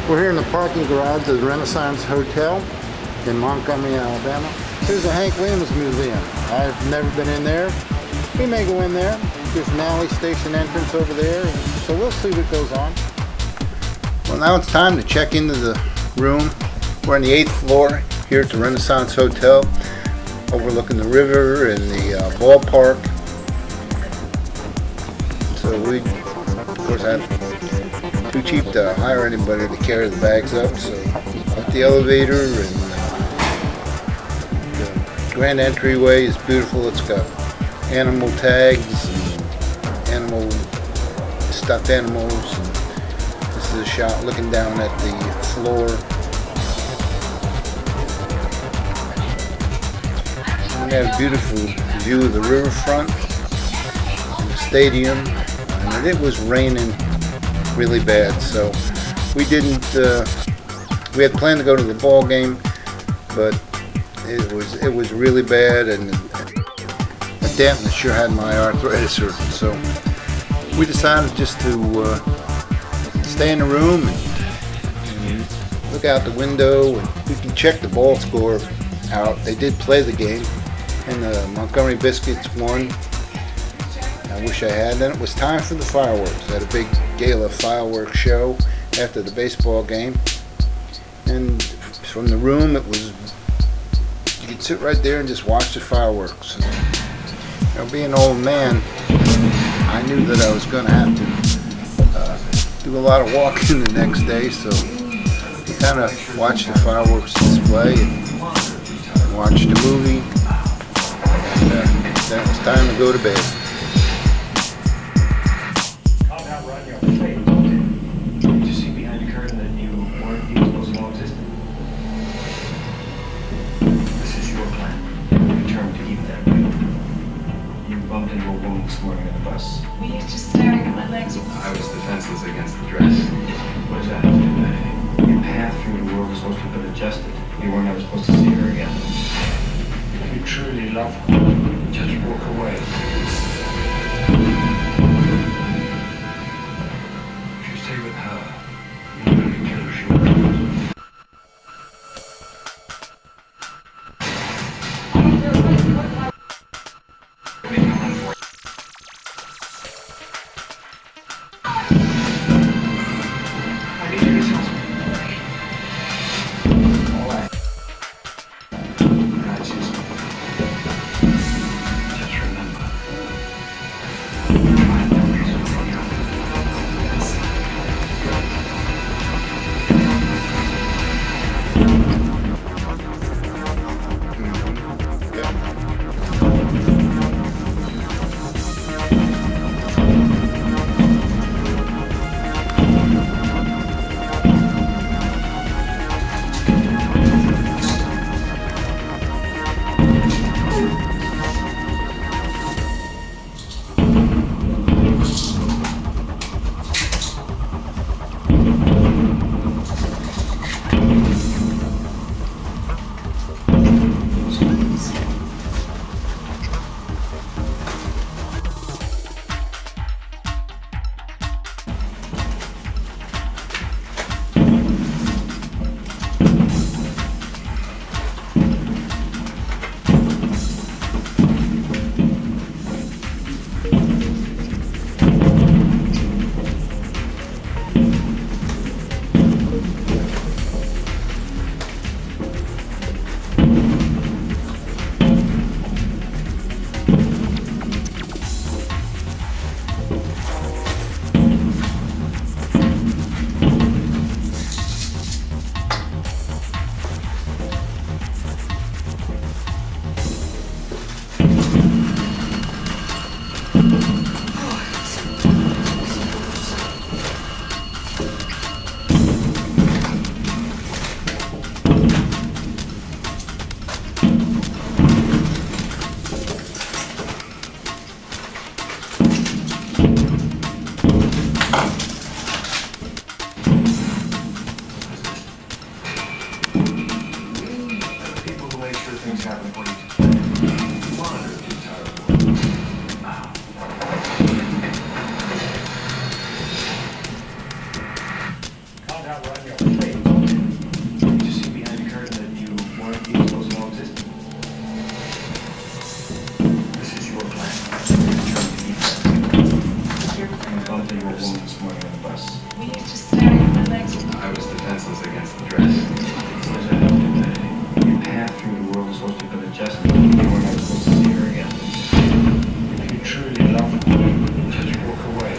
We're here in the parking garage of the Renaissance Hotel in Montgomery, Alabama. Here's the Hank Williams Museum. I've never been in there. We may go in there. There's an alley station entrance over there, so we'll see what goes on. Well, now it's time to check into the room. We're on the 8th floor here at the Renaissance Hotel, overlooking the river and the ballpark. So we, of course, have too cheap to hire anybody to carry the bags up, so up the elevator, and the grand entryway is beautiful. It's got animal tags, and stuffed animals. And this is a shot looking down at the floor. And we have a beautiful view of the riverfront and the stadium, and it was raining really bad, so we didn't. We had planned to go to the ball game, but it was really bad, and the dampness sure had my arthritis hurting. So we decided just to stay in the room and look out the window, and we can check the ball score out. They did play the game, and the Montgomery Biscuits won. I wish I had. Then it was time for the fireworks. They had a big gala fireworks show after the baseball game, and from the room you could sit right there and just watch the fireworks. And, you know, being an old man, I knew that I was going to have to do a lot of walking the next day, so we kind of watched the fireworks display and watched the movie, and then it was time to go to bed. Were you just staring at my legs? I was defenseless against the dress. What does that have to do with anything? Your path through the world was supposed to have been adjusted. You weren't ever supposed to see her again. If you truly love her, just walk away. If you stay with her, you're going to be killed sure. this morning on the bus. We used to stare at the legs. I was defenseless against the dress. Such a hefty day. You passed through the world as supposed to have been adjusted. You were never supposed to see her again. If you truly love her, just walk away.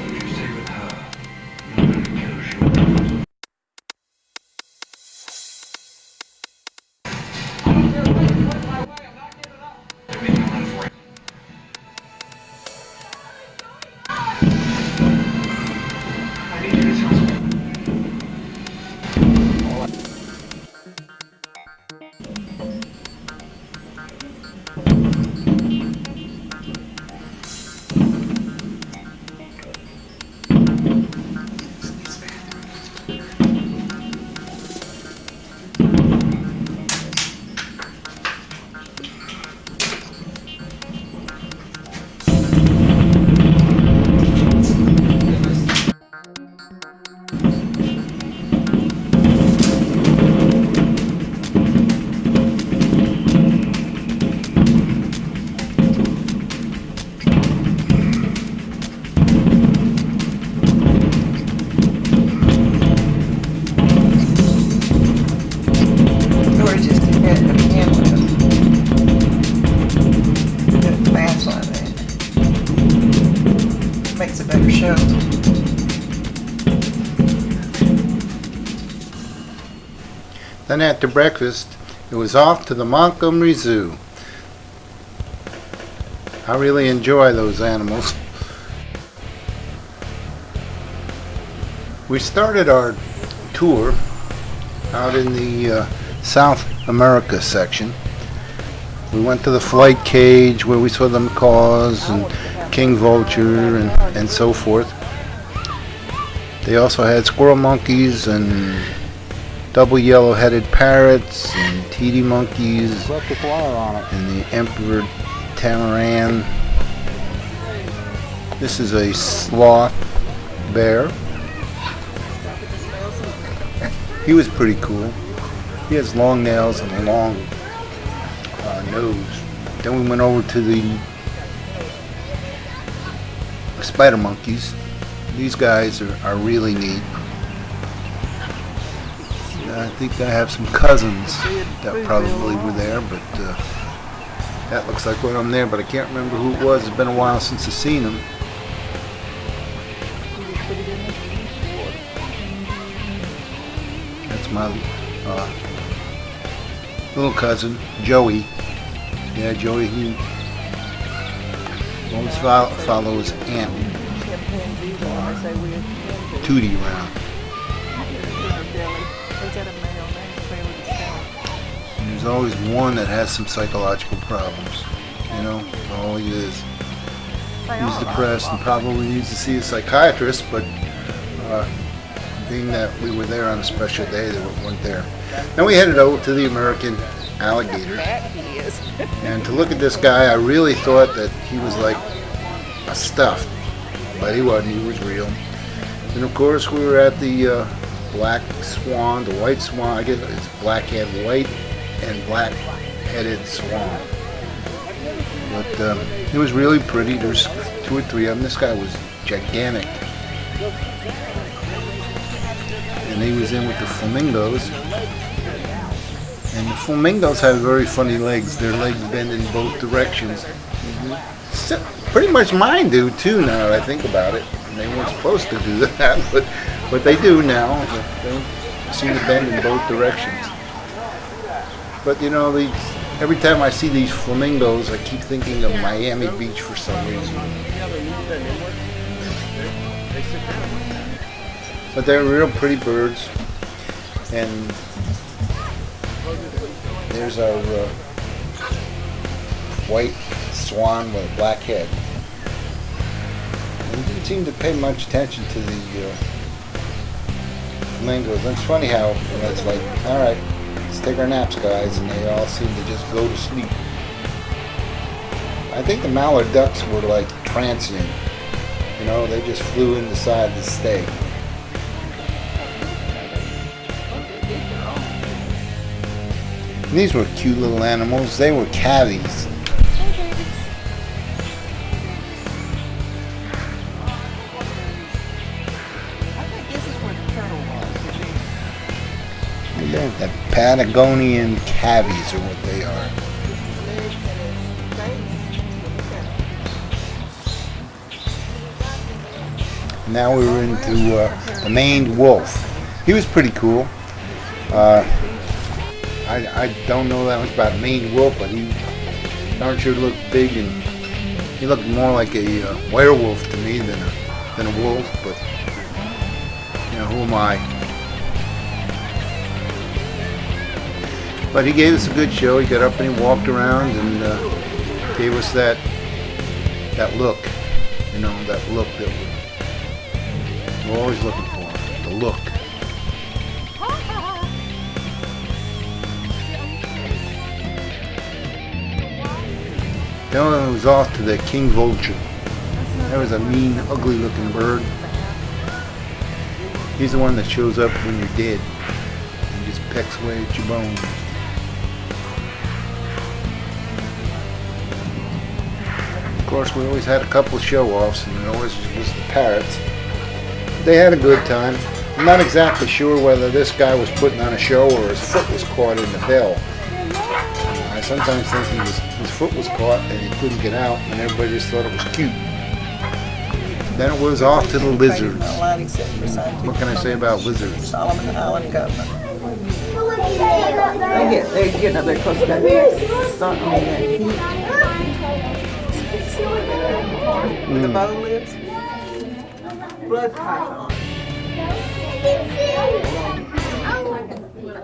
If you stay with her, nobody kills you. They're making a run for it. I need you to tell me. Or just to get a camera. Get fast on it. Makes a better show. Then after breakfast, it was off to the Montgomery Zoo. I really enjoy those animals. We started our tour out in the South America section. We went to the flight cage where we saw the macaws and king vulture and so forth. They also had squirrel monkeys and double yellow-headed parrots and teddy monkeys and the emperor tamarin. This is a sloth bear. He was pretty cool. He has long nails and a long nose. Then we went over to the spider monkeys. These guys are really neat. I think I have some cousins that probably were there, but that looks like one of them there, but I can't remember who it was. It's been a while since I've seen them. That's my little cousin, Joey. Yeah, Joey, he always follows Aunt Tootie around. And there's always one that has some psychological problems. You know, always is. He's depressed and probably needs to see a psychiatrist, but being that we were there on a special day, they weren't there. Then we headed over to the American Alligator. And to look at this guy, I really thought that he was like a stuffed, but he wasn't. He was real. And of course, we were at the black swan, the white swan. I guess it's black-head white and black-headed swan. But it was really pretty. There's 2 or 3 of them. This guy was gigantic. And he was in with the flamingos. And the flamingos have very funny legs. Their legs bend in both directions. So, pretty much mine do too, now that I think about it. And they weren't supposed to do that, but they do now. They seem to bend in both directions. But you know, every time I see these flamingos, I keep thinking of Miami Beach for some reason. But they're real pretty birds. And there's our white swan with a black head. And he didn't seem to pay much attention to the flamingos. And it's funny how it's like, all right, let's take our naps, guys, and they all seem to just go to sleep. I think the mallard ducks were like transient. You know, they just flew in, decided to stay. And these were cute little animals. They were cavies. The Patagonian cavies are what they are. Now we're into the maned wolf. He was pretty cool. I don't know that much about maned wolf, but he darn sure looked big, and he looked more like a werewolf to me than a wolf. But you know, who am I? But he gave us a good show. He got up and he walked around and gave us that look, you know, that look that we're always looking for, the look. Then it was off to the king vulture. That was a mean, ugly-looking bird. He's the one that shows up when you're dead and just pecks away at your bones. Of course, we always had a couple of show-offs, and it always was the parrots. They had a good time. I'm not exactly sure whether this guy was putting on a show or his foot was caught in the bell. I sometimes think his foot was caught and he couldn't get out, and everybody just thought it was cute. Then it was off to the lizards. What can I say about lizards? Solomon Island government. They're getting up there close to that something in that heat. The bow lives. Blood python.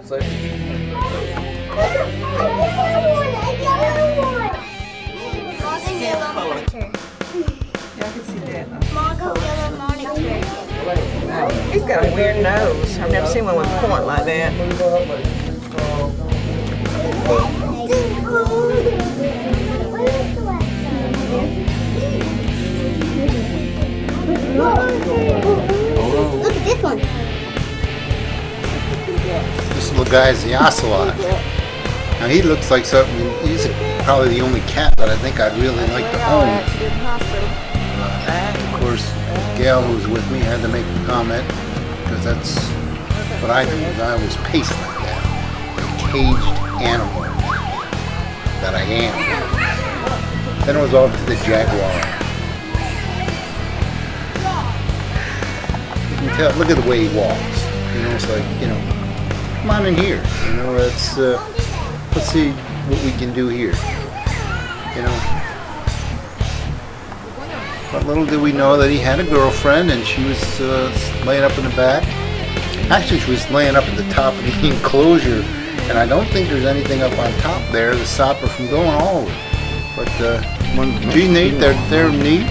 So, yeah, I can see that. He's got a weird nose. I've never seen one with a point like that. Look at this one. This little guy is the Ocelot. Now he looks like something, he's probably the only cat that I think I'd really like to own. Of course, Gail, who was with me, had to make a comment, because that's what I do, is I always pace like that. A caged animal that I am. Then it was off to the Jaguar. You can tell, look at the way he walks. You know, it's like, you know, come on in here. You know, let's see what we can do here. You know. But little did we know that he had a girlfriend, and she was laying up in the back. Actually, she was laying up at the top of the enclosure, and I don't think there's anything up on top there to stop her from going all over. But when she's neat, they're neat.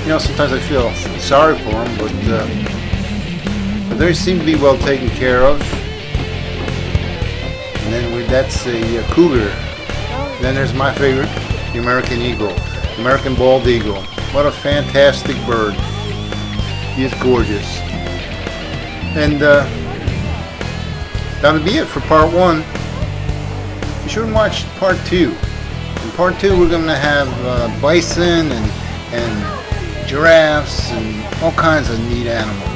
You know, sometimes I feel sorry for them, but they seem to be well taken care of. And then that's a cougar. Then there's my favorite, the American eagle, American bald eagle. What a fantastic bird. He is gorgeous. And that'll be it for part 1. Be sure to watch part 2. In part 2 we're going to have bison and giraffes and all kinds of neat animals.